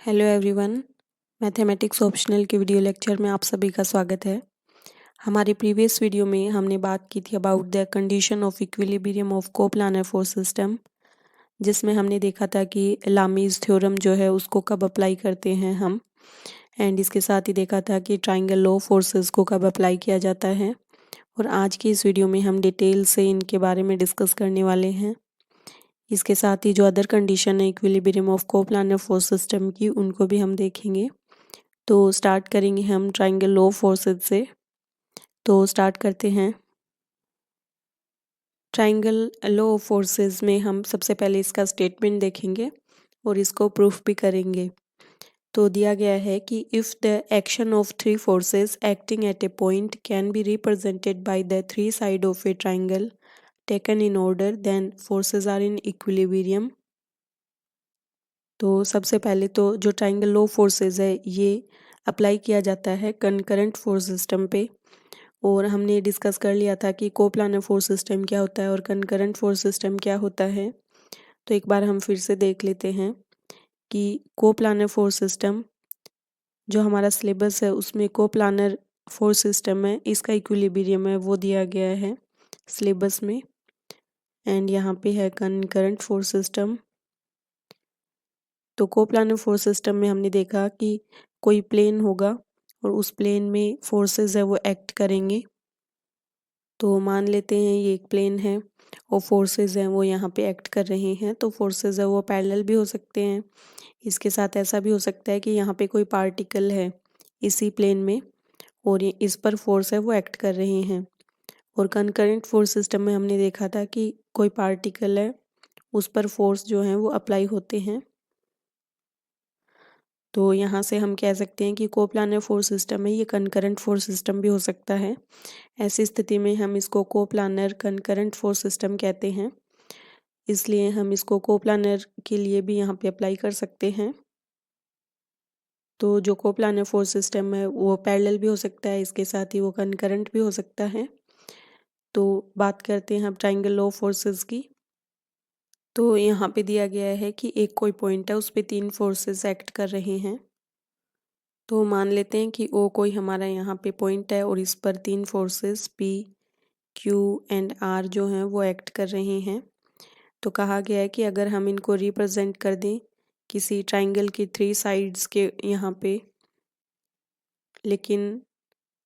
Hello everyone, mathematics optional के video lecture में आप सभी का स्वागत है। हमारी प्रीवियस वीडियो में हमने बात की थी about the condition of equilibrium of coplanar force system, जिसमें हमने देखा था कि लामीज थ्योरम जो है उसको कब अप्लाई करते हैं हम, एंड इसके साथ ही देखा था कि ट्राइंगल लॉ फोर्सेस को कब अप्लाई किया जाता है। और आज की इस वीडियो में हम डिटेल से इनके बारे में डिस्कस करने वाले हैं। इसके साथ ही जो अदर कंडीशन है equilibrium of coplanar force system की, उनको भी हम देखेंगे। तो स्टार्ट करेंगे हम ट्राइंगल लॉ फोर्सेस से। तो स्टार्ट करते हैं। ट्राइंगल लॉ फोर्सेस में हम सबसे पहले इसका स्टेटमेंट देखेंगे और इसको प्रूफ भी करेंगे। तो दिया गया है कि if the action of three forces acting at a point can be represented by the three side of a triangle taken in order, then forces are in equilibrium. तो सबसे पहले तो जो ट्राइंगल लॉ फोर्सेस है ये apply किया जाता है कंकरेंट फोर्स सिस्टम पे। और हमने डिस्कस कर लिया था कि कोप्लानर फोर्स सिस्टम क्या होता है और कंकरेंट फोर्स सिस्टम क्या होता है। तो एक बार हम फिर से देख लेते हैं कि कोप्लानर फोर्स सिस्टम जो हमारा सिलेबस है उसमें कोप्लानर फोर्स सिस्टम है, इसका इक्विलिब्रियम है वो दिया गया है सिलेबस में। एंड यहाँ पे है कंकरेंट फोर्स सिस्टम। तो कोप्लानर फोर्स सिस्टम में हमने देखा कि कोई प्लेन होगा और उस प्लेन में फोर्सेस है वो एक्ट करेंगे। तो मान लेते हैं ये एक प्लेन है और फोर्सेस हैं वो यहाँ पे एक्ट कर रहे हैं। तो फोर्सेस है वो पैरेलल भी हो सकते हैं। इसके साथ ऐसा भी हो सकता है कि यहाँ पे कोई पार्टिकल है इसी प्लेन में और ये इस पर फोर्स है वो एक्ट कर रहे हैं। और कंकरेंट फोर्स सिस्टम में हमने देखा था कि कोई पार्टिकल है उस पर फोर्स जो है वो अप्लाई होते हैं। तो यहाँ से हम कह सकते हैं कि कोप्लानर फोर्स सिस्टम है ये कंकरेंट फोर्स सिस्टम भी हो सकता है। ऐसी स्थिति में हम इसको कोप्लानर कंकरेंट फोर्स सिस्टम कहते हैं, इसलिए हम इसको कोप्लानर के लिए भी यहाँ पे अप्लाई कर सकते हैं। तो जो कोप्लानर फोर्स सिस्टम है वो पैरेलल भी हो सकता है, इसके साथ ही वो कंकरेंट भी हो सकता है। तो बात करते हैं हम ट्राइंगल लॉ फोर्सेस की। तो यहाँ पे दिया गया है कि एक कोई पॉइंट है उस पे तीन फोर्सेस एक्ट कर रहे हैं। तो मान लेते हैं कि ओ कोई हमारा यहाँ पे पॉइंट है और इस पर तीन forces P Q and R जो हैं वो एक्ट कर रहे हैं। तो कहा गया है कि अगर हम इनको रिप्रेजेंट कर दें किसी ट्राइंगल की थ्री साइड्स के यहाँ पे, लेकिन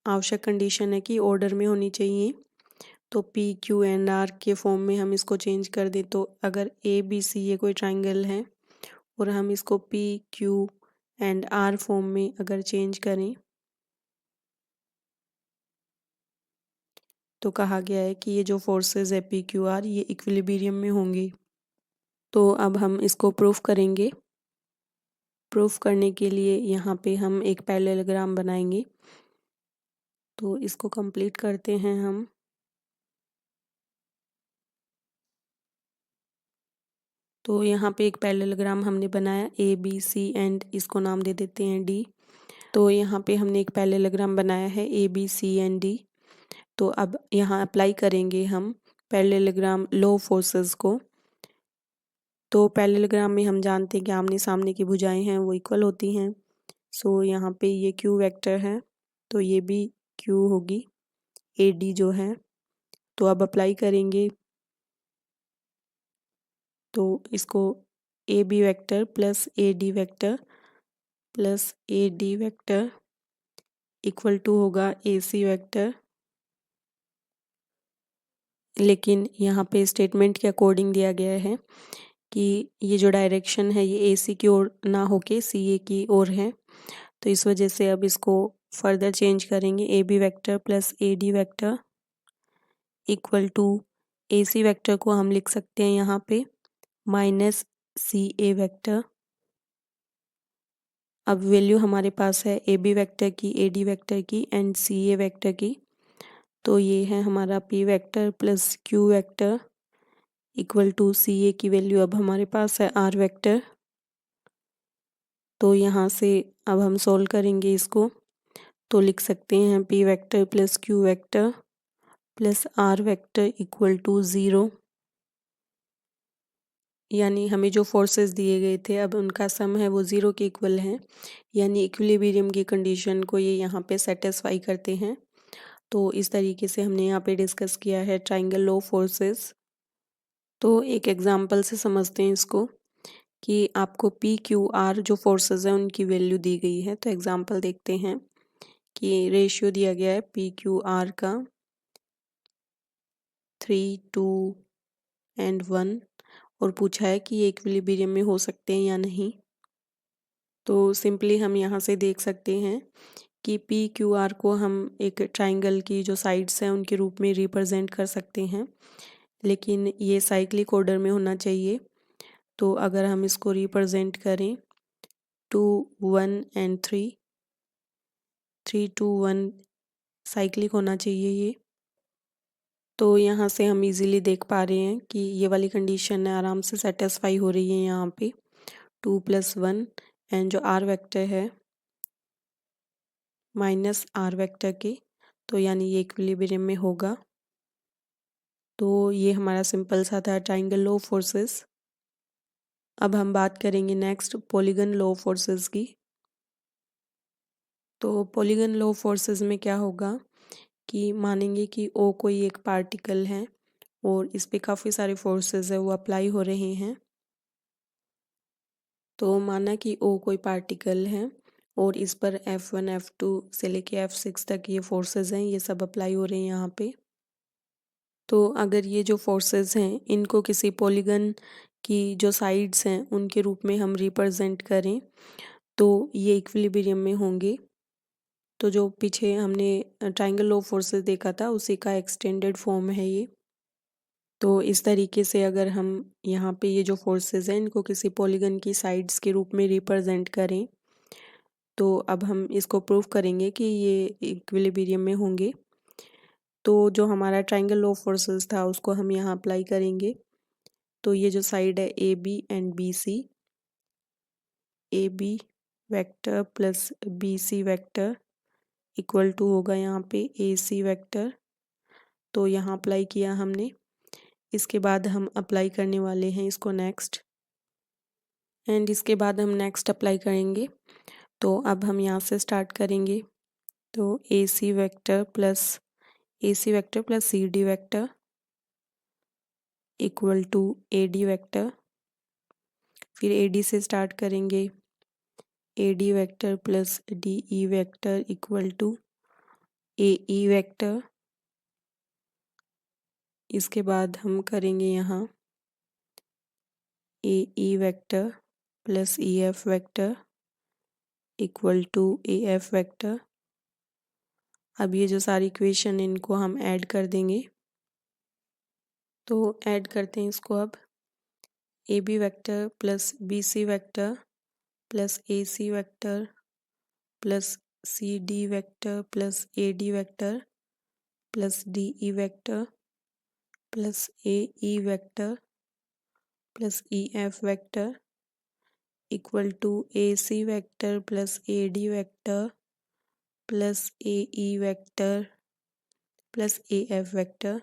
आवश्यक कंडीशन है कि ऑर्डर में होनी चाहिए। तो पी क्यू एंड आर के फॉर्म में हम इसको चेंज कर दें। तो अगर ए बी सी ये कोई ट्राइंगल है और हम इसको P Q and R form में अगर चेंज करें तो कहा गया है कि ये जो फोर्सेस है पी क्यू आर ये इक्विलिब्रियम में होंगी। तो अब हम इसको प्रूफ करेंगे। प्रूफ करने के लिए यहाँ पे हम एक पैरेललोग्राम बनाएंगे। तो इसको कंप्लीट करते हैं हम। तो यहाँ पे एक पैरेललोग्राम हमने बनाया ए बी सी एंड इसको नाम दे देते हैं डी। तो यहाँ पे हमने एक पैरेललोग्राम बनाया है A B C and D. तो अब यहाँ अप्लाई करेंगे हम पैरेललोग्राम लॉ फोर्सेस को। तो पैरेललोग्राम में हम जानते हैं कि आमने सामने की भुजाएं हैं वो इक्वल होती हैं। सो यहाँ पे ये क्यू वेक्टर है तो ये भी क्यू होगी ए डी जो है। तो अब अप्लाई करेंगे तो इसको A B vector plus A D vector plus A D vector equal to होगा ए सी वेक्टर। लेकिन यहाँ पे स्टेटमेंट के अकॉर्डिंग दिया गया है कि ये जो डायरेक्शन है ये ए सी की ओर ना होके सी ए की ओर है। तो इस वजह से अब इसको फर्दर चेंज करेंगे A B vector plus A D vector equal to A C vector को हम लिख सकते हैं यहाँ पे माइनस सी ए वेक्टर। अब वैल्यू हमारे पास है ए बी वेक्टर की, ए डी वेक्टर की एंड सी ए वेक्टर की। तो ये है हमारा P vector plus Q vector equal to C A की वैल्यू अब हमारे पास है आर वेक्टर। तो यहाँ से अब हम सॉल्व करेंगे इसको। तो लिख सकते हैं P vector plus Q vector plus R vector equal to 0। यानी हमें जो फोर्सेस दिए गए थे अब उनका सम है वो 0 के इक्वल है, यानी इक्विलिब्रियम की कंडीशन को ये यहाँ पे सेटिस्फाई करते हैं। तो इस तरीके से हमने यहाँ पे डिस्कस किया है ट्राइंगल लॉ फोर्सेस। तो एक एग्जांपल से समझते हैं इसको कि आपको पी क्यू आर जो फोर्सेस हैं उनकी वैल्यू दी गई है। तो एग्जांपल देखते हैं कि रेशियो दिया गया है पी क्यू आर का 3, 2 एंड 1 और पूछा है कि ये इक्विलिब्रियम में हो सकते हैं या नहीं। तो सिंपली हम यहाँ से देख सकते हैं कि पी क्यू आर को हम एक ट्राइंगल की जो साइड्स हैं उनके रूप में रिप्रेजेंट कर सकते हैं, लेकिन ये साइक्लिक ऑर्डर में होना चाहिए। तो अगर हम इसको रिप्रेजेंट करें 2, 1 एंड 3, 3, 2, 1 साइक्लिक होना चाहिए ये। तो यहाँ से हम इजीली देख पा रहे हैं कि ये वाली कंडीशन है आराम से सेटिस्फाई हो रही है यहाँ पे 2 + 1 एंड जो आर वेक्टर है माइनस आर वेक्टर के, तो यानी ये इक्विलिब्रियम में होगा। तो ये हमारा सिंपल सा था ट्राइंगल लॉ फोर्सेस। अब हम बात करेंगे नेक्स्ट पॉलीगन लॉ फोर्सेस की। तो पॉलीगन लॉ फोर्सेस में क्या होगा कि मानेंगे कि ओ कोई एक पार्टिकल है और इस पे काफ़ी सारे फोर्सेस है वो अप्लाई हो रहे हैं। तो माना कि ओ कोई पार्टिकल है और इस पर F1 F2 से लेके F6 तक ये फोर्सेस हैं, ये सब अप्लाई हो रहे हैं यहाँ पे। तो अगर ये जो फोर्सेस हैं इनको किसी पॉलीगन की जो साइड्स हैं उनके रूप में हम रिप्रेजेंट करें तो ये इक्विलिब्रियम में होंगे। तो जो पीछे हमने ट्राइंगल लॉ फोर्सेस देखा था उसी का एक्सटेंडेड फॉर्म है ये। तो इस तरीके से अगर हम यहाँ पे ये जो फोर्सेस हैं इनको किसी पॉलीगन की साइड्स के रूप में रिप्रेजेंट करें तो अब हम इसको प्रूव करेंगे कि ये इक्विलिब्रियम में होंगे। तो जो हमारा ट्राइंगल लॉ फोर्सेस था उसको हम यहाँ अप्लाई करेंगे। तो ये जो साइड है A B and B C, A B vector plus B C vector equal to होगा यहाँ पे ए सी वेक्टर। तो यहाँ अप्लाई किया हमने। इसके बाद हम अप्लाई करने वाले हैं इसको नेक्स्ट, एंड इसके बाद हम नेक्स्ट अप्लाई करेंगे। तो अब हम यहाँ से स्टार्ट करेंगे। तो A C vector plus C D vector equal to A D vector. फिर ए डी से स्टार्ट करेंगे, A D vector plus D E vector equal to A E vector. इसके बाद हम करेंगे यहाँ A E vector plus E F vector equal to A F vector. अब ये जो सारी इक्वेशन इनको हम ऐड कर देंगे। तो ऐड करते हैं इसको। अब A B vector plus B C vector plus A C vector plus C D vector plus A D vector plus D E vector plus A E vector plus E F vector equal to A C vector plus A D vector plus A E vector plus A F vector.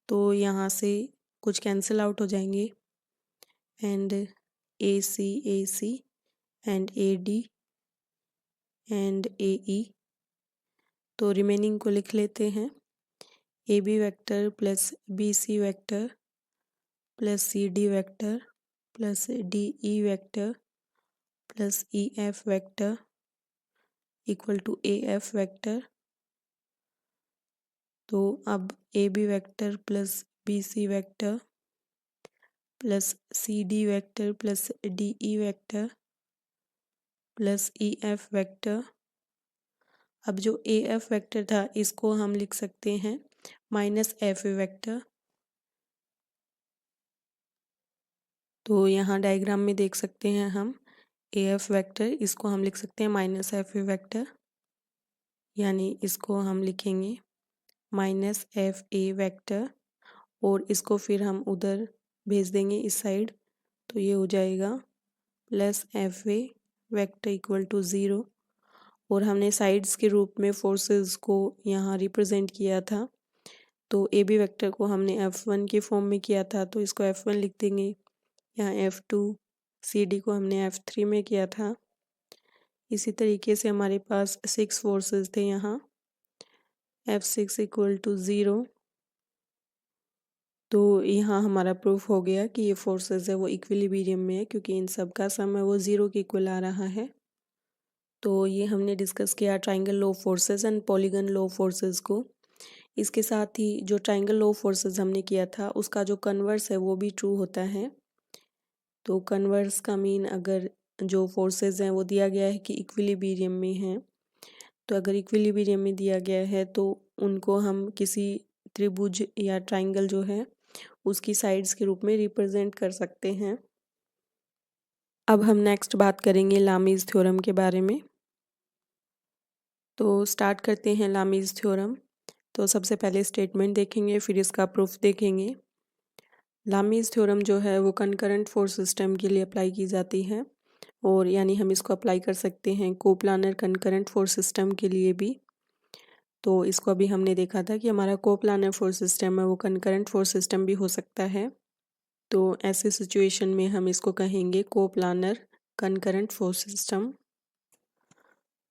तो यहाँ से कुछ cancel out हो जाएंगे and A C and A D and A E. तो remaining को लिख लेते हैं, A B vector plus B C vector plus C D vector plus D E vector plus E F vector equal to A F vector. तो अब A B vector plus B C vector plus C D vector plus D E vector plus E F vector. अब जो ए F vector था इसको हम लिख सकते हैं माइनस एफ वेक्टर। तो यहाँ डायग्राम में देख सकते हैं हम ए एफ वेक्टर, इसको हम लिख सकते हैं माइनस एफ वेक्टर, यानी इसको हम लिखेंगे माइनस एफ ए वेक्टर और इसको फिर हम उधर भेज देंगे इस साइड। तो ये हो जाएगा plus F A vector equal to 0। और हमने साइड्स के रूप में फोर्सेस को यहाँ रिप्रेजेंट किया था तो ए बी वेक्टर को हमने F1 के फॉर्म में किया था तो इसको F1 लिख देंगे। यहाँ F2, सी डी को हमने F3 में किया था। इसी तरीके से हमारे पास 6 फोर्सेस थे यहाँ, F6 इक्वल टू 0। तो यहाँ हमारा प्रूफ हो गया कि ये फोर्सेस है वो इक्विलिब्रियम में है, क्योंकि इन सब का सम है वो 0 के इक्वल आ रहा है। तो ये हमने डिस्कस किया triangle law of forces and polygon law of forces को। इसके साथ ही जो ट्राइंगल लॉ ऑफ फोर्सेस हमने किया था उसका जो कन्वर्स है वो भी ट्रू होता है। तो कन्वर्स का मीन, अगर जो फोर्सेस हैं वो दिया गया है कि इक्विलिब्रियम में हैं, तो अगर इक्विलिब्रियम में दिया गया है तो उनको हम किसी त्रिभुज या ट्राइंगल जो है उसकी साइड्स के रूप में रिप्रेजेंट कर सकते हैं। अब हम नेक्स्ट बात करेंगे लामीज़ थ्योरम के बारे में। तो स्टार्ट करते हैं लामीज़ थ्योरम। तो सबसे पहले स्टेटमेंट देखेंगे, फिर इसका प्रूफ देखेंगे। लामीज़ थ्योरम जो है वो कंकरेंट फोर्स सिस्टम के लिए अप्लाई की जाती है, और यानी हम इसको अप्लाई कर सकते हैं कोप्लानर कंकरेंट फोर्स सिस्टम के लिए भी। तो इसको अभी हमने देखा था कि हमारा कोप्लानर फोर्स सिस्टम है वो कंकरेंट फोर्स सिस्टम भी हो सकता है। तो ऐसे सिचुएशन में हम इसको कहेंगे कोप्लानर कंकरेंट फोर्स सिस्टम।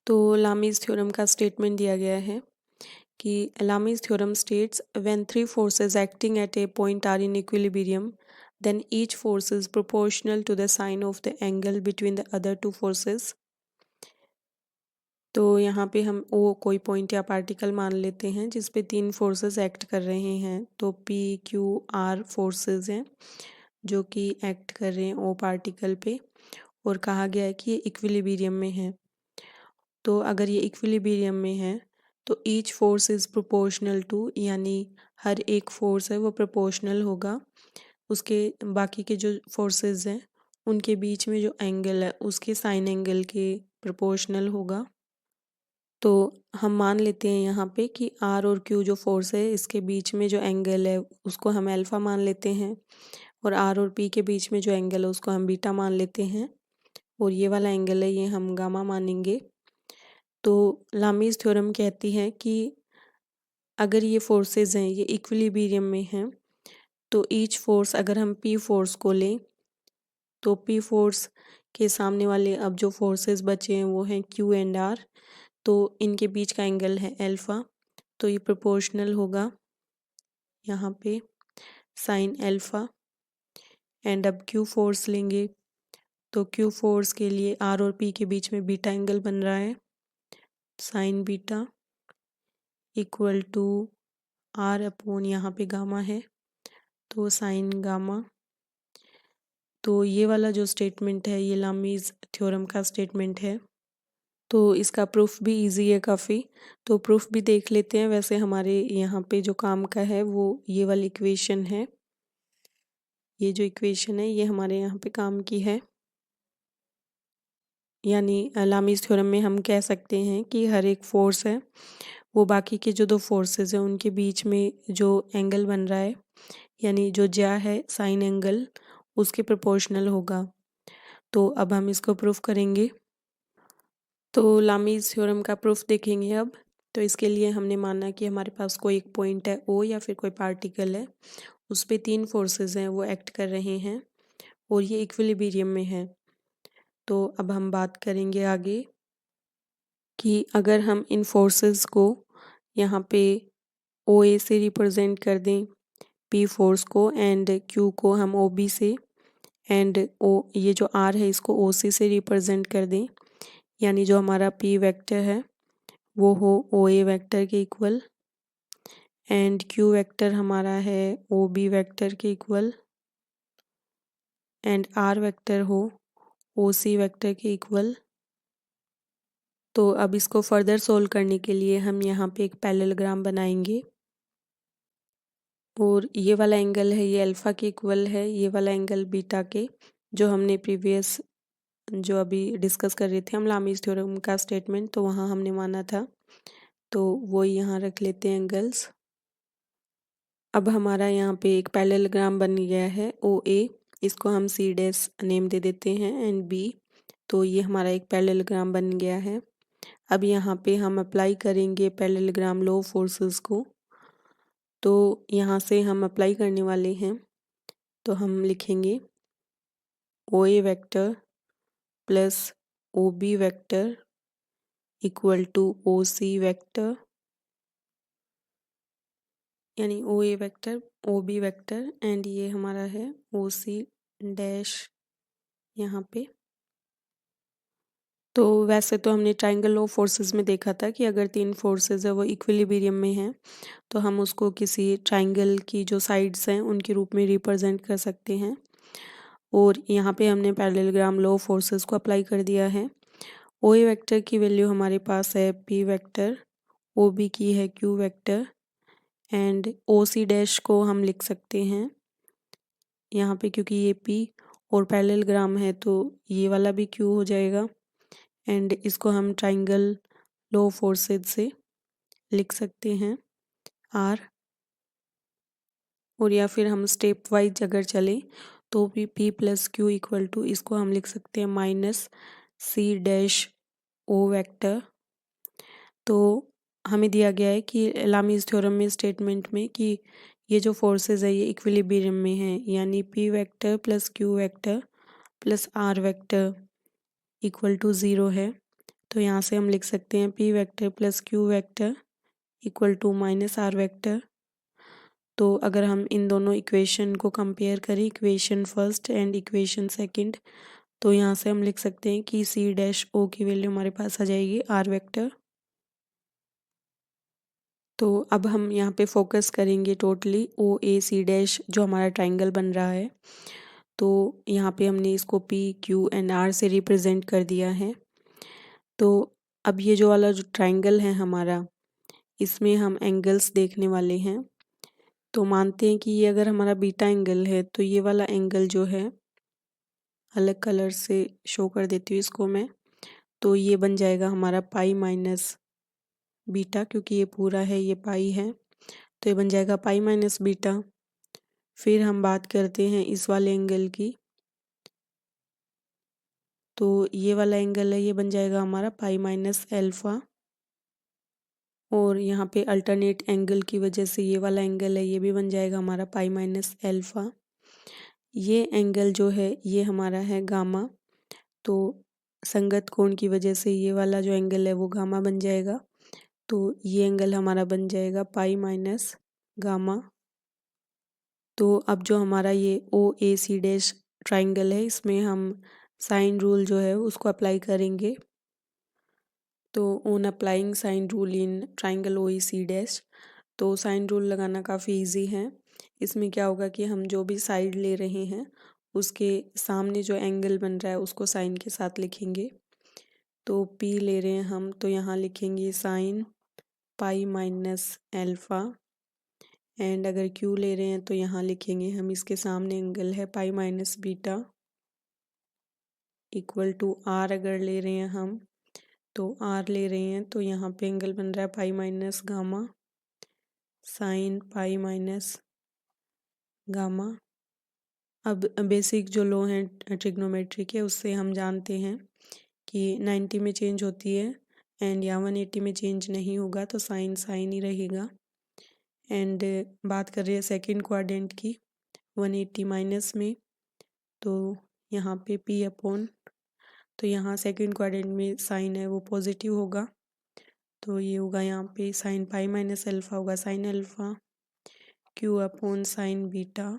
तो लामीज़ थ्योरम का स्टेटमेंट दिया गया है कि Lami's theorem states when three forces acting at a point are in equilibrium then each force is proportional to the sine of the angle between the other two forces। तो यहाँ पे हम ओ कोई पॉइंट या पार्टिकल मान लेते हैं जिस पे तीन फोर्सेस एक्ट कर रहे हैं। तो पी क्यू आर फोर्सेस हैं जो कि एक्ट कर रहे हैं ओ पार्टिकल पे, और कहा गया है कि ये इक्विलिब्रियम में है। तो अगर ये इक्विलिब्रियम में है तो each force is proportional to, यानी हर एक फोर्स है वो प्रोपोर्शनल होगा उसके बाकी के जो फोर्सेस हैं उनके बीच में जो एंगल है उसके साइन एंगल के प्रोपोर्शनल होगा। तो हम मान लेते हैं यहाँ पे कि आर और क्यू जो फोर्स है इसके बीच में जो एंगल है उसको हम अल्फ़ा मान लेते हैं, और आर और पी के बीच में जो एंगल है उसको हम बीटा मान लेते हैं, और ये वाला एंगल है ये हम गामा मानेंगे। तो लामीज़ थ्योरम कहती है कि अगर ये फोर्सेस हैं ये इक्विलिब्रियम में हैं तो ईच फोर्स, अगर हम पी फोर्स को लें तो पी फोर्स के सामने वाले अब जो फोर्सेस बचे हैं वो हैं क्यू एंड आर, तो इनके बीच का एंगल है अल्फ़ा, तो ये प्रोपोर्शनल होगा यहाँ पे साइन अल्फ़ा। एंड अब क्यू फोर्स लेंगे तो क्यू फोर्स के लिए आर और पी के बीच में बीटा एंगल बन रहा है, sine beta equal to R upon यहाँ पे गामा है तो साइन गामा। तो ये वाला जो स्टेटमेंट है ये लामीज़ थ्योरम का स्टेटमेंट है। तो इसका प्रूफ भी इजी है काफ़ी, तो प्रूफ भी देख लेते हैं। वैसे हमारे यहाँ पे जो काम का है वो ये वाली इक्वेशन है, ये जो इक्वेशन है ये हमारे यहाँ पे काम की है। यानी लामीज़ थ्योरम में हम कह सकते हैं कि हर एक फोर्स है वो बाकी के जो दो फोर्सेस हैं उनके बीच में जो एंगल बन रहा है, यानी जो ज्या है साइन एंगल, उसके प्रोपोर्शनल होगा। तो अब हम इसको प्रूफ करेंगे। तो लामीज़ थ्योरम का प्रूफ देखेंगे अब। तो इसके लिए हमने माना कि हमारे पास कोई एक पॉइंट है ओ या फिर कोई पार्टिकल है, उस पे तीन फोर्सेस हैं वो एक्ट कर रहे हैं और ये इक्विलिब्रियम में है। तो अब हम बात करेंगे आगे कि अगर हम इन फोर्सेस को यहाँ पे ओ ए से रिप्रेजेंट कर दें, पी फोर्स को, एंड क्यू को हम ओ बी से, एंड ओ ये जो आर है इसको ओ सी से रिप्रेजेंट कर दें, यानी जो हमारा पी वेक्टर है वो हो ओ ए वेक्टर के इक्वल, एंड क्यू वेक्टर हमारा है ओ बी वेक्टर के इक्वल, एंड आर वेक्टर हो ओ सी वेक्टर के इक्वल। तो अब इसको फर्दर सोल्व करने के लिए हम यहाँ पे एक पैरेललोग्राम बनाएंगे, और ये वाला एंगल है ये अल्फ़ा के इक्वल है, ये वाला एंगल बीटा के, जो हमने प्रीवियस जो अभी डिस्कस कर रहे थे हम लामीज़ थ्योरम का स्टेटमेंट, तो वहाँ हमने माना था, तो वो यहाँ रख लेते हैं एंगल्स। अब हमारा यहाँ पे एक पैरेललोग्राम बन गया है ओ ए, इसको हम सी डैश नेम दे देते हैं, एंड बी, तो ये हमारा एक पैरेललोग्राम बन गया है। अब यहाँ पे हम अप्लाई करेंगे पैरेललोग्राम लॉ ऑफ फोर्सेस को। तो यहाँ से हम अप्लाई करने वाले हैं, तो हम लिखेंगे O A vector plus O B vector equal to O C vector, यानी O A vector O B vector and ये हमारा है ओ सी डैश यहाँ पे। तो वैसे तो हमने ट्राइंगल लॉ फोर्सेस में देखा था कि अगर तीन फोर्सेस है वो इक्विलिब्रियम में हैं तो हम उसको किसी ट्राइंगल की जो साइड्स हैं उनके रूप में रिप्रेजेंट कर सकते हैं। और यहाँ पे हमने पैरेललोग्राम लॉ फोर्सेस को अप्लाई कर दिया है। ओ ए वेक्टर की वैल्यू हमारे पास है पी वेक्टर, ओ बी की है Q vector and O C dash को हम लिख सकते हैं यहाँ पे, क्योंकि ये पी और पैरेललोग्राम है तो ये वाला भी क्यू हो जाएगा एंड इसको हम ट्राइंगल लॉ फोर्सेस से लिख सकते हैं आर। और या फिर हम स्टेप वाइज अगर चलें तो भी P plus Q equal to इसको हम लिख सकते हैं minus C dash O vector. तो हमें दिया गया है कि लामीज थ्योरम में स्टेटमेंट में कि ये जो फोर्सेस है ये इक्विलिब्रियम में है, यानी P vector plus Q vector plus R vector equal to 0 है। तो यहाँ से हम लिख सकते हैं P vector plus Q vector equal to minus R vector. तो अगर हम इन दोनों इक्वेशन को कंपेयर करें, equation first and equation second, तो यहाँ से हम लिख सकते हैं कि सी डैश ओ की वैल्यू हमारे पास आ जाएगी आर वेक्टर। तो अब हम यहाँ पे फोकस करेंगे टोटली ओ ए सी डैश जो हमारा ट्राइंगल बन रहा है। तो यहाँ पे हमने इसको पी क्यू एंड आर से रिप्रेजेंट कर दिया है। तो अब ये जो वाला जो ट्राइंगल है हमारा, इसमें हम एंगल्स देखने वाले हैं। तो मानते हैं कि ये अगर हमारा बीटा एंगल है तो ये वाला एंगल जो है, अलग कलर से शो कर देती हूँ इसको मैं, तो ये बन जाएगा हमारा पाई माइनस बीटा, क्योंकि ये पूरा है ये पाई है तो ये बन जाएगा पाई माइनस बीटा। फिर हम बात करते हैं इस वाले एंगल की, तो ये वाला एंगल है ये बन जाएगा हमारा पाई माइनस एल्फा। और यहाँ पे अल्टरनेट एंगल की वजह से ये वाला एंगल है ये भी बन जाएगा हमारा पाई माइनस एल्फा। ये एंगल जो है ये हमारा है गामा, तो संगत कोण की वजह से ये वाला जो एंगल है वो गामा बन जाएगा। तो ये एंगल हमारा बन जाएगा पाई माइनस गामा। तो अब जो हमारा ये ओ ए सी डैश ट्राइंगल है इसमें हम साइन रूल जो है उसको अप्लाई करेंगे। तो on applying sine rule in triangle O E C dash, तो साइन रूल लगाना काफ़ी इजी है। इसमें क्या होगा कि हम जो भी साइड ले रहे हैं उसके सामने जो एंगल बन रहा है उसको साइन के साथ लिखेंगे। तो पी ले रहे हैं हम तो यहाँ लिखेंगे sign pi minus alpha and अगर क्यू ले रहे हैं तो यहाँ लिखेंगे हम इसके सामने एंगल है pi minus beta equal to R. अगर ले रहे हैं हम तो आर ले रहे हैं तो यहाँ पे एंगल बन रहा है pi minus gamma sign pi minus gamma. अब बेसिक जो लॉ हैं ट्रिग्नोमेट्री के उससे हम जानते हैं कि 90 में चेंज होती है एंड या 180 में चेंज नहीं होगा, तो साइन साइन ही रहेगा। एंड बात कर रहे हैं सेकंड क्वाड्रेंट की 180 माइनस में, तो यहाँ पे पी अपॉन, तो यहाँ सेकंड क्वाड्रेंट में साइन है वो पॉजिटिव होगा, तो ये होगा यहाँ पे साइन पाई माइनस अल्फा होगा sine alpha Q upon sine beta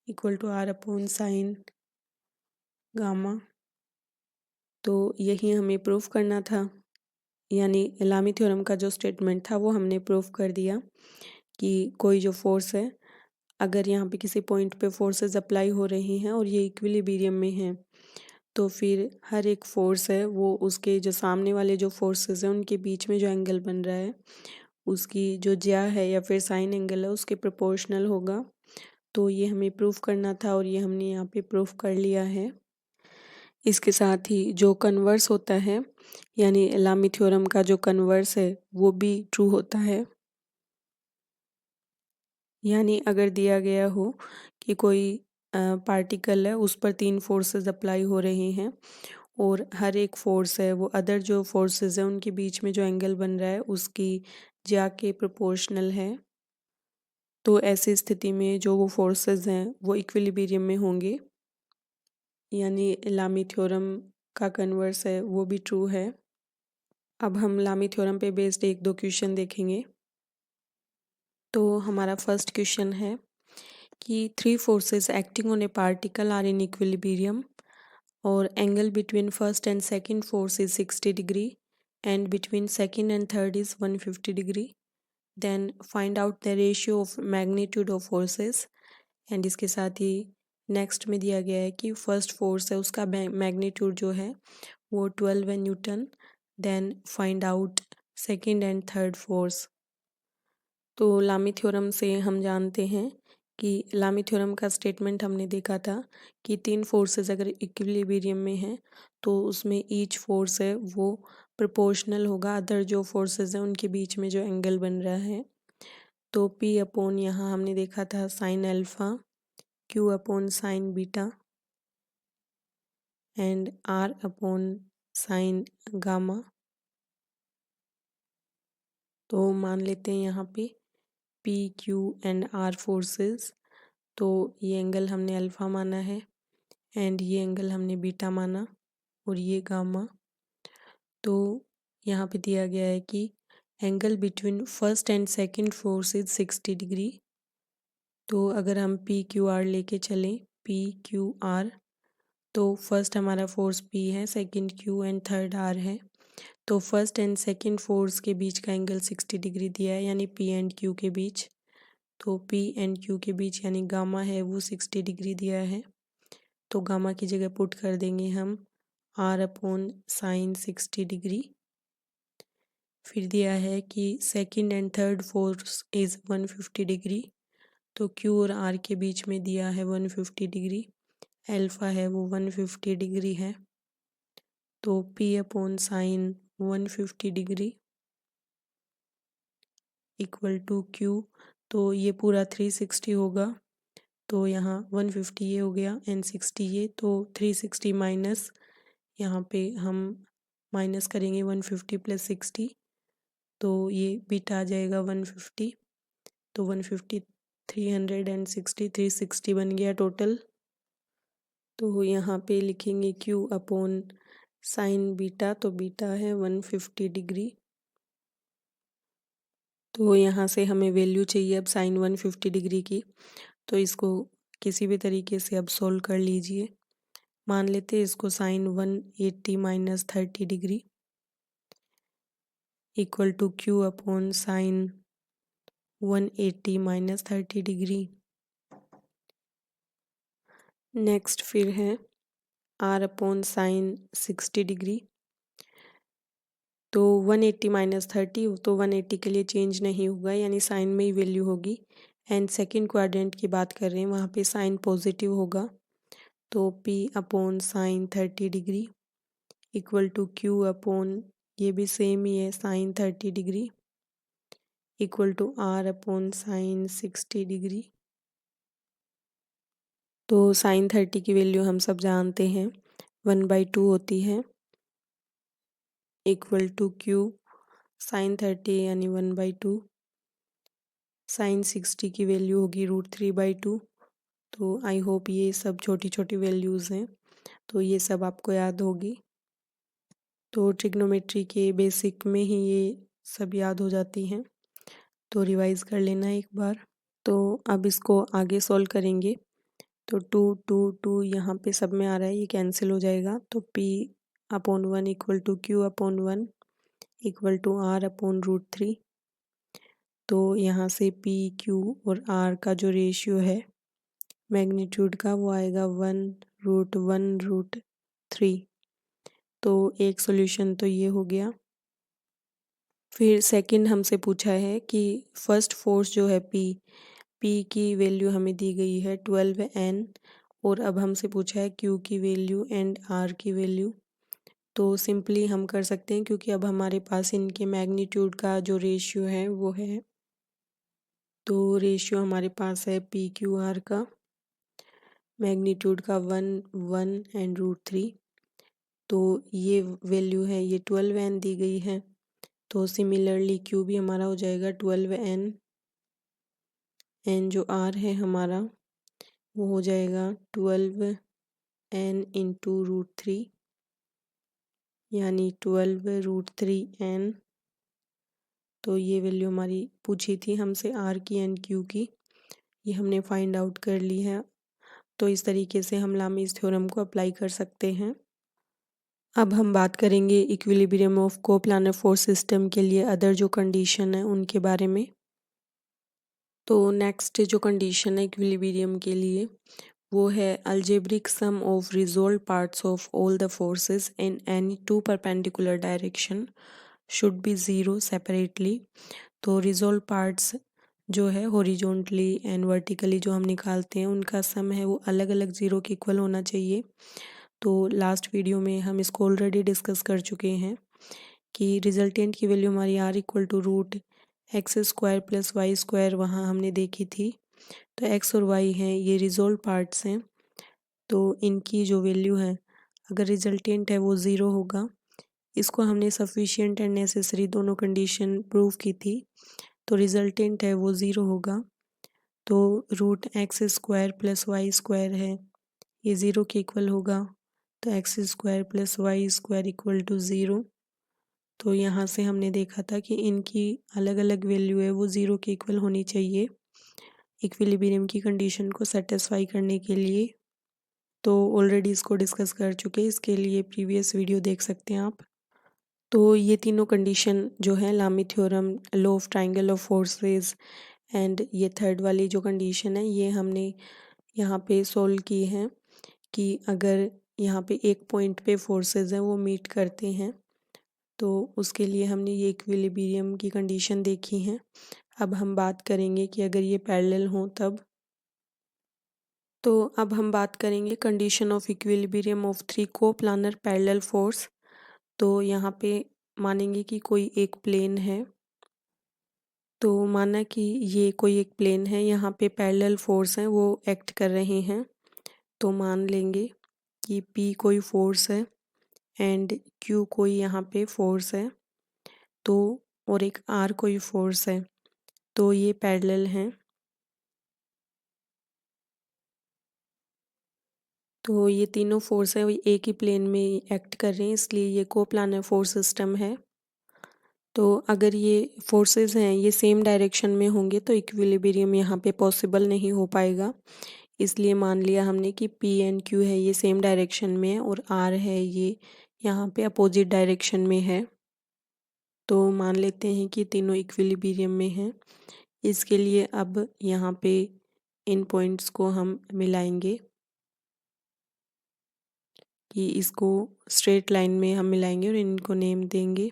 equal to R upon sine gamma. तो यही हमें प्रूफ करना था, यानी लामी थ्योरम का जो स्टेटमेंट था वो हमने प्रूफ कर दिया कि कोई जो फोर्स है अगर यहाँ पे किसी पॉइंट पे फोर्सेस अप्लाई हो रही हैं और ये इक्विलिब्रियम में हैं तो फिर हर एक फोर्स है वो उसके जो सामने वाले जो फोर्सेस हैं उनके बीच में जो एंगल बन रहा है उसकी जो ज्या है या फिर साइन एंगल है उसके प्रोपोर्शनल होगा। तो ये हमें प्रूफ करना था और ये हमने यहाँ पे प्रूफ कर लिया है। इसके साथ ही जो कन्वर्स होता है, यानी लामी थ्योरम का जो कन्वर्स है वो भी ट्रू होता है। यानी अगर दिया गया हो कि कोई पार्टिकल है उस पर तीन फोर्सेस अप्लाई हो रही हैं और हर एक फोर्स है वो अदर जो फोर्सेस है उनके बीच में जो एंगल बन रहा है उसकी जाके प्रोपोर्शनल है, तो ऐसी स्थिति में जो वो फोर्सेस हैं वो इक्विलिब्रियम में होंगे, यानी लामी थ्योरम का कन्वर्स है वो भी ट्रू है। अब हम लामी थ्योरम पे बेस्ड एक दो क्वेश्चन देखेंगे। तो हमारा फर्स्ट क्वेश्चन है कि 3 forces acting on a particle are in equilibrium और angle between first and second force is 60 degree and between second and third is 150 degree. Then find out the ratio of magnitude of forces. And इसके साथ ही next में दिया गया है कि first force है उसका मैग्नीट्यूड जो है वो 12 है newton. Then find out second and third force. तो लामी थ्योरम से हम जानते हैं कि लामी थ्योरम का स्टेटमेंट हमने देखा था कि 3 फोर्सेस अगर इक्विलिब्रियम में हैं तो उसमें ईच फोर्स है वो प्रोपोर्शनल होगा अदर जो फोर्सेस हैं उनके बीच में जो एंगल बन रहा है। तो P अपॉन यहाँ हमने देखा था sine alpha, Q upon sine beta and R upon sine gamma. तो मान लेते हैं यहाँ पे P, Q and R forces. तो ये एंगल हमने अल्फा माना है एंड ये एंगल हमने बीटा माना और ये गामा। तो यहाँ पे दिया गया है कि angle between first and second force is 60 degree. तो अगर हम पी क्यू आर लेके चलें, पी क्यू आर, तो फर्स्ट हमारा फोर्स पी है, second Q and third R है। तो फर्स्ट एंड सेकंड फोर्स के बीच का एंगल 60 डिग्री दिया है, यानी पी एंड क्यू के बीच। तो पी एंड क्यू के बीच यानी गामा है वो 60 डिग्री दिया है। तो गामा की जगह पुट कर देंगे हम आर अपॉन साइन 60 डिग्री। फिर दिया है कि second and third force is 150 degree. तो क्यू और आर के बीच में दिया है 150 डिग्री, अल्फा है वो 150 डिग्री है। तो P upon sine 150 degree equal to Q. तो ये पूरा 360 होगा। तो यहाँ 150 ये हो गया एंड 60 ये, तो 360 माइनस, यहाँ पे हम माइनस करेंगे 150 प्लस 60, तो ये बीटा आ जाएगा 150। तो 150 360 360 बन गया टोटल। तो यहाँ पे लिखेंगे Q अपॉन साइन बीटा, तो बीटा है 150 डिग्री। तो यहाँ से हमें वैल्यू चाहिए अब साइन 150 डिग्री की, तो इसको किसी भी तरीके से अब सोल्व कर लीजिए। मान लेते हैं इसको sine 180 minus 30 degree equal to Q upon sine 180 minus 30 degree. Next फिर है R अपॉन साइन 60 डिग्री। तो 180 माइनस 30, तो 180 के लिए चेंज नहीं होगा, यानी साइन में ही वैल्यू होगी। एंड सेकंड क्वाड्रेंट की बात कर रहे हैं, वहाँ पे साइन पॉजिटिव होगा। तो P upon sine 30 degree equal to Q upon, ये भी सेम ही है, sine 30 degree equal to R upon sine 60 degree. तो साइन 30 की वैल्यू हम सब जानते हैं 1/2 होती है इक्वल टू Q साइन 30 यानी 1/2। साइन 60 की वैल्यू होगी √3/2। तो आई होप ये सब छोटी छोटी वैल्यूज़ हैं, तो ये सब आपको याद होगी। तो ट्रिग्नोमेट्री के बेसिक में ही ये सब याद हो जाती हैं, तो रिवाइज कर लेना एक बार। तो अब इसको आगे सॉल्व करेंगे। तो 2 2 2 यहाँ पे सब में आ रहा है, ये कैंसिल हो जाएगा। तो P upon 1 equal to Q upon 1 equal to R upon √3। तो यहाँ से P Q और R का जो रेशियो है मैग्नीट्यूड का वो आएगा 1√1√3। तो एक सॉल्यूशन तो ये हो गया। फिर सेकंड हमसे पूछा है कि फर्स्ट फोर्स जो है P की वैल्यू हमें दी गई है 12N, और अब हमसे पूछा है Q की वैल्यू एंड R की वैल्यू। तो सिंपली हम कर सकते हैं, क्योंकि अब हमारे पास इनके मैग्नीट्यूड का जो रेशियो है वो है, तो रेशियो हमारे पास है PQR का मैग्नीट्यूड का 1 1 एंड √3। तो ये वैल्यू है, ये 12N दी गई है। तो सिमिलरली क्यू भी हमारा हो जाएगा 12n। एन जो आर है हमारा वो हो जाएगा 12n इंटू √3, यानी 12√3n। तो ये वैल्यू हमारी पूछी थी हमसे आर की एंड क्यू की, ये हमने फाइंड आउट कर ली है। तो इस तरीके से हम लामीज़ थ्योरम को अप्लाई कर सकते हैं। अब हम बात करेंगे equilibrium of coplanar force system के लिए अदर जो कंडीशन है उनके बारे में। तो नेक्स्ट जो कंडीशन है इक्विलिब्रियम के लिए वो है algebraic sum of resolve parts of all the forces in any two perpendicular direction should be zero separately. तो रिजोल्व पार्ट्स जो है हॉरिजॉन्टली एंड वर्टिकली जो हम निकालते हैं उनका सम है वो अलग अलग ज़ीरो के इक्वल होना चाहिए। तो लास्ट वीडियो में हम इसको ऑलरेडी डिस्कस कर चुके हैं कि रिजल्टेंट की वैल्यू हमारी are equal to √x² + y² वहाँ हमने देखी थी। तो x और y हैं ये रिजोल्व पार्ट्स हैं, तो इनकी जो वैल्यू है अगर रिजल्टेंट है वो ज़ीरो होगा। इसको हमने सफिशिएंट एंड नेसेसरी दोनों कंडीशन प्रूव की थी। तो रिजल्टेंट है वो ज़ीरो होगा। तो √x² + y² है ये ज़ीरो के इक्वल होगा। तो x² + y² equal to zero. तो यहाँ से हमने देखा था कि इनकी अलग अलग वैल्यू है वो ज़ीरो के इक्वल होनी चाहिए इक्विलिब्रियम की कंडीशन को सेटिस्फाई करने के लिए। तो ऑलरेडी इसको डिस्कस कर चुके हैं, इसके लिए प्रीवियस वीडियो देख सकते हैं आप। तो ये तीनों कंडीशन जो है लामी theorem, law of triangle of forces and ये थर्ड वाली जो कंडीशन है ये हमने यहाँ पे सोल्व की हैं कि अगर यहाँ पे एक पॉइंट पे फोर्सेस हैं वो मीट करते हैं तो उसके लिए हमने ये इक्विलिब्रियम की कंडीशन देखी है। अब हम बात करेंगे कि अगर ये पैरेलल हो तब। तो अब हम बात करेंगे condition of equilibrium of 3 coplanar parallel force. तो यहाँ पे मानेंगे कि कोई एक प्लेन है, तो माना कि ये कोई एक प्लेन है, यहाँ पे पैरेलल फोर्स हैं वो एक्ट कर रहे हैं। तो मान लेंगे कि P कोई फोर्स है एंड Q कोई यहाँ पे फोर्स है, तो और एक R कोई फोर्स है, तो ये पैरेलल हैं। तो ये तीनों फोर्स है वो एक ही प्लेन में एक्ट कर रहे हैं, इसलिए ये कोप्लानर फोर्स सिस्टम है। तो अगर ये फोर्सेस हैं ये सेम डायरेक्शन में होंगे तो इक्विलिब्रियम यहाँ पे पॉसिबल नहीं हो पाएगा। इसलिए मान लिया हमने कि P एंड Q है ये सेम डायरेक्शन में है और R है ये यहाँ पे अपोजिट डायरेक्शन में है। तो मान लेते हैं कि तीनों इक्विलिब्रियम में हैं। इसके लिए अब यहाँ पे इन पॉइंट्स को हम मिलाएंगे कि इसको स्ट्रेट लाइन में हम मिलाएंगे और इनको नेम देंगे।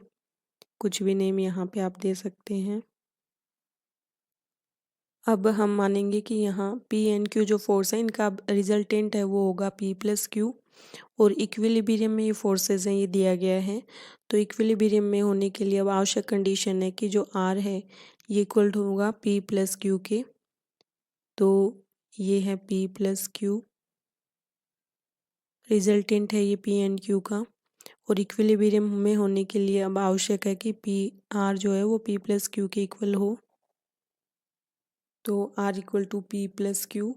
कुछ भी नेम यहाँ पे आप दे सकते हैं। अब हम मानेंगे कि यहाँ P एंड Q जो फोर्स है इनका रिजल्टेंट है वो होगा P + Q और इक्विलिब्रियम में ये फोर्सेस हैं ये दिया गया है। तो इक्विलिब्रियम में होने के लिए अब आवश्यक कंडीशन है कि जो R है ये इक्वल होगा P + Q के। तो ये है P + Q, रिजल्टेंट है ये P एंड Q का। और इक्विलिब्रियम में होने के लिए अब आवश्यक है कि R जो है वो P + Q के इक्वल हो। तो R = P + Q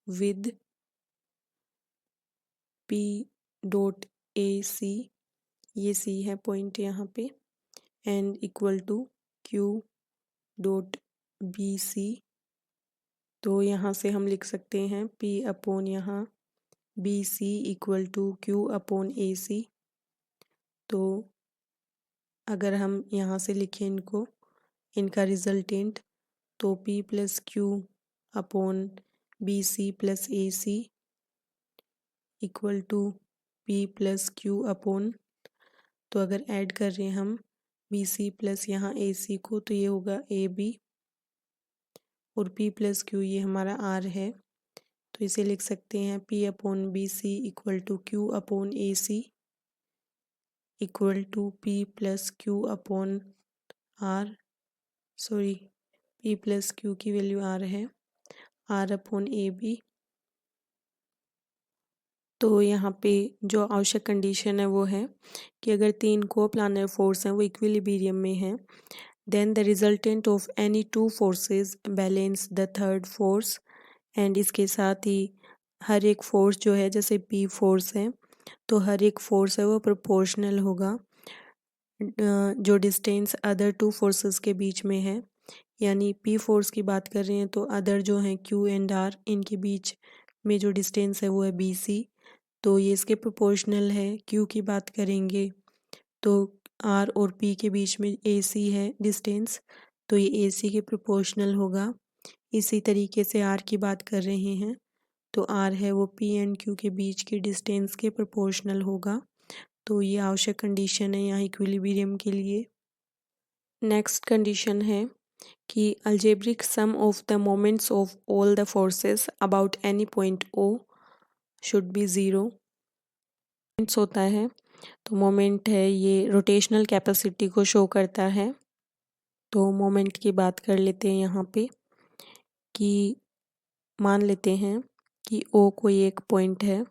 with P.AC, ये C है पॉइंट यहाँ पे, एंड = Q.BC। तो यहाँ से हम लिख सकते हैं P अपॉन यहाँ BC = Q/AC। तो अगर हम यहाँ से लिखें इनको, इनका रिजल्टेंट, तो P + Q upon BC + AC = P + Q upon, तो अगर ऐड कर रहे हैं हम BC प्लस यहाँ AC को तो ये होगा AB और P + Q ये हमारा R है। तो इसे लिख सकते हैं P/BC = Q/AC P + Q upon R, sorry P + Q की वैल्यू R है, R/AB तो यहाँ पे जो आवश्यक कंडीशन है वो है कि अगर 3 कोप्लानर फोर्स हैं वो इक्विलिब्रियम में हैं, then the resultant of any 2 forces balance the third force. And इसके साथ ही हर एक फोर्स जो है, जैसे पी फोर्स है तो हर एक फोर्स है वो प्रोपोर्शनल होगा जो डिस्टेंस अदर 2 फोर्सेस के बीच में है। यानी पी फोर्स की बात कर रहे हैं तो अदर जो हैं क्यू एंड आर, इनके बीच में जो डिस्टेंस है वो है बी सी, तो ये इसके प्रोपोर्शनल है। क्यू की बात करेंगे तो आर और पी के बीच में ए सी है डिस्टेंस, तो ये ए सी के प्रोपोर्शनल होगा। इसी तरीके से आर की बात कर रहे हैं तो आर है वो पी एंड क्यू के बीच की डिस्टेंस के प्रोपोर्शनल होगा। तो ये आवश्यक कंडीशन है यहाँ इक्विलिब्रियम के लिए। नेक्स्ट कंडीशन है कि algebraic sum of the moments of all the forces about any point O should be zero. Moments होता है तो मोमेंट है ये रोटेशनल कैपेसिटी को शो करता है। तो मोमेंट की बात कर लेते हैं यहाँ पे कि मान लेते हैं कि ओ कोई एक पॉइंट है।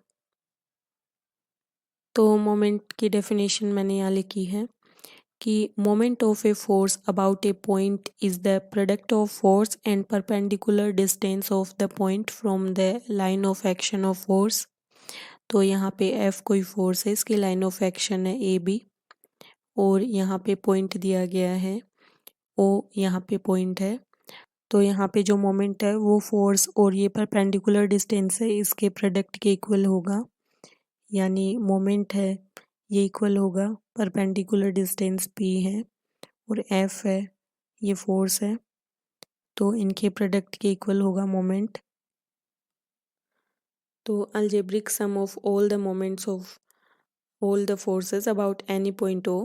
तो मोमेंट की डेफिनेशन मैंने यहाँ लिखी है कि moment of a force about A point is the product of force and perpendicular distance of the point from the line of action of force. तो यहाँ पे एफ कोई फोर्स है, इसकी लाइन ऑफ एक्शन है ए बी, और यहाँ पे पॉइंट दिया गया है ओ, यहाँ पे पॉइंट है। तो यहाँ पे जो मोमेंट है वो फोर्स और ये परपेंडिकुलर डिस्टेंस है इसके प्रोडक्ट के इक्वल होगा। यानी मोमेंट है ये इक्वल होगा परपेंडिकुलर डिस्टेंस पी है और एफ है ये फोर्स है, तो इनके प्रोडक्ट के इक्वल होगा मोमेंट। तो algebraic sum of all the moments of all the forces about any point O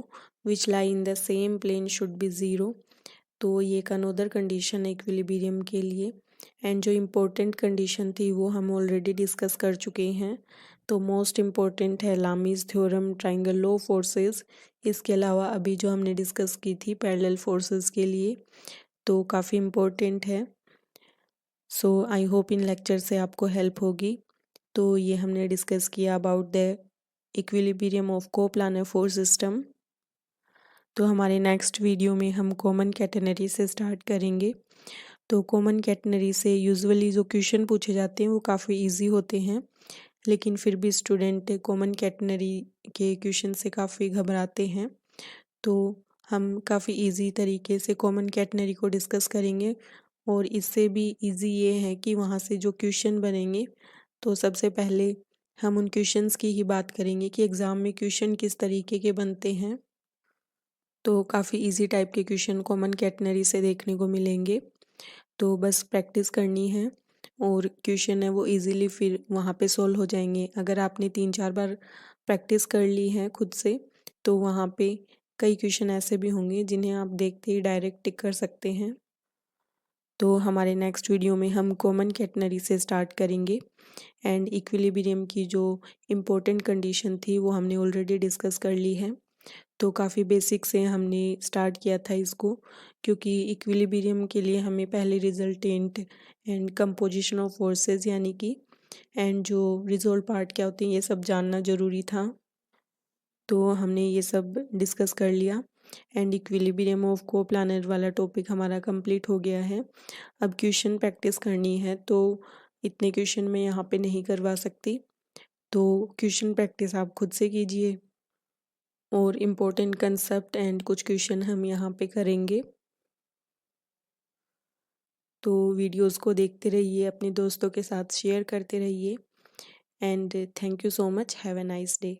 which lie in the same plane should be zero. तो ये एक अनोदर कंडीशन है इक्विलिब्रियम के लिए। एंड जो इम्पोर्टेंट कंडीशन थी वो हम ऑलरेडी डिस्कस कर चुके हैं। तो मोस्ट इम्पोर्टेंट है Lami's theorem, triangle law forces. इसके अलावा अभी जो हमने डिस्कस की थी पैरेलल फोर्सेस के लिए, तो काफ़ी इम्पोर्टेंट है। सो आई होप इन लेक्चर से आपको हेल्प होगी। तो ये हमने डिस्कस किया about the equilibrium of coplanar force system. तो हमारे नेक्स्ट वीडियो में हम कॉमन कैटेनरी से स्टार्ट करेंगे। तो कॉमन कैटेनरी से यूजुअली जो क्वेश्चन पूछे जाते हैं वो काफ़ी इजी होते हैं, लेकिन फिर भी स्टूडेंट कॉमन कैटेनरी के क्वेश्चन से काफ़ी घबराते हैं। तो हम काफ़ी इजी तरीके से कॉमन कैटेनरी को डिस्कस करेंगे, और इससे भी इजी ये है कि वहाँ से जो क्वेश्चन बनेंगे तो सबसे पहले हम उन क्वेश्चंस की ही बात करेंगे कि एग्ज़ाम में क्वेश्चन किस तरीके के बनते हैं। तो काफ़ी इजी टाइप के क्वेश्चन कॉमन कैटेनरी से देखने को मिलेंगे। तो बस प्रैक्टिस करनी है और क्वेश्चन है वो इजीली फिर वहाँ पे सॉल्व हो जाएंगे। अगर आपने 3-4 बार प्रैक्टिस कर ली है खुद से तो वहाँ पे कई क्वेश्चन ऐसे भी होंगे जिन्हें आप देखते ही डायरेक्ट टिक कर सकते हैं। तो हमारे नेक्स्ट वीडियो में हम कॉमन कैटेनरी से स्टार्ट करेंगे। एंड इक्विलिब्रियम की जो इम्पोर्टेंट कंडीशन थी वो हमने ऑलरेडी डिस्कस कर ली है। तो काफ़ी बेसिक से हमने स्टार्ट किया था इसको, क्योंकि इक्विलिब्रियम के लिए हमें पहले resultant and composition of forces यानी कि एंड जो रिजोल्व पार्ट क्या होते हैं ये सब जानना ज़रूरी था। तो हमने ये सब डिस्कस कर लिया एंड इक्विलिब्रियम ऑफ कोप्लानर वाला टॉपिक हमारा कंप्लीट हो गया है। अब क्वेश्चन प्रैक्टिस करनी है, तो इतने क्वेश्चन मैं यहाँ पे नहीं करवा सकती, तो क्वेश्चन प्रैक्टिस आप खुद से कीजिए और इम्पोर्टेंट कंसेप्ट एंड कुछ क्वेश्चन हम यहाँ पे करेंगे। तो वीडियोस को देखते रहिए, अपने दोस्तों के साथ शेयर करते रहिए and thank you so much. Have a nice day.